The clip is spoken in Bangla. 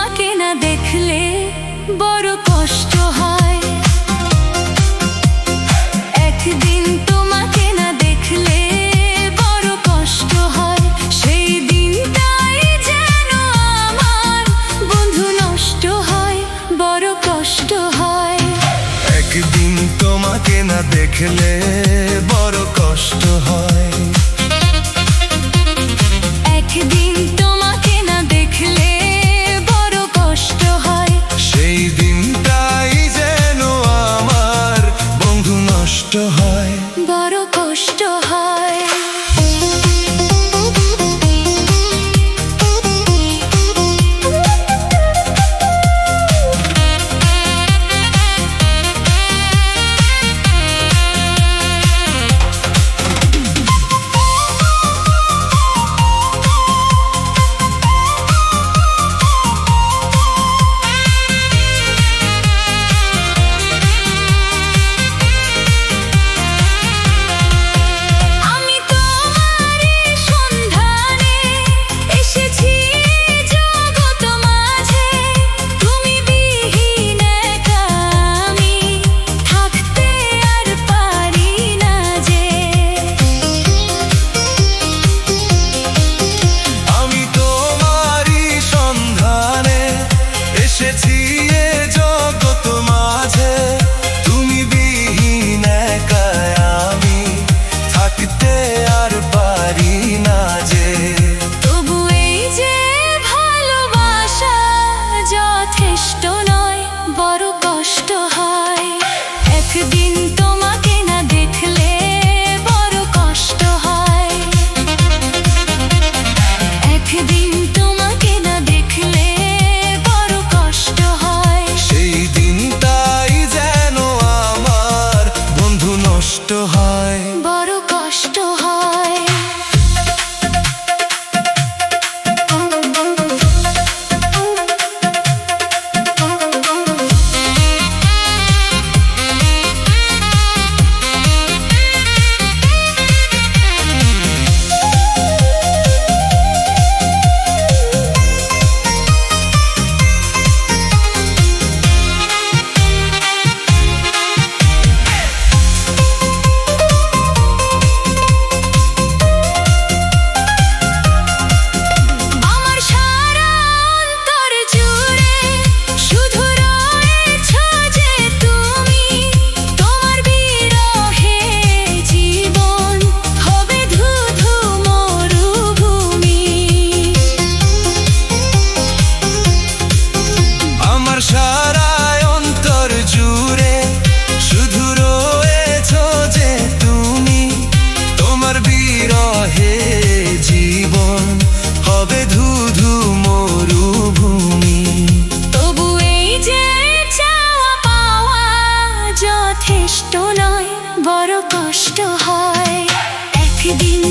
তোমাকে না দেখলে বড় কষ্ট হয়। একদিন তোমাকে না দেখলে বড় কষ্ট হয়। সেই দিনটাই যেন আমার বন্ধু নষ্ট হয়, বড় কষ্ট হয়। একদিন তোমাকে না দেখলে বড় কষ্ট হয়। একদিন তোমাকে না দেখলে বড় কষ্ট হয়। সেই দিনটাই যেন আমার বন্ধু নষ্ট হয়, বড় কষ্ট হয়। একদিন তোমাকে না দেখলে বড় কষ্ট হয়। একদিন তোমাকে না দেখলে বড় কষ্ট হয়। সেই দিনটাই যেন আমার বন্ধু নষ্ট হয়, বড় কষ্ট হয়। সারা অন্তর জুড়ে শুধু রয়েছ যে তুমি, তোমার বিরহে জীবন হবে ধুধু মরুভূমি। তবু এই যে চাওয়া পাওয়া যথেষ্ট নয়, বড় কষ্ট হয়। একদিন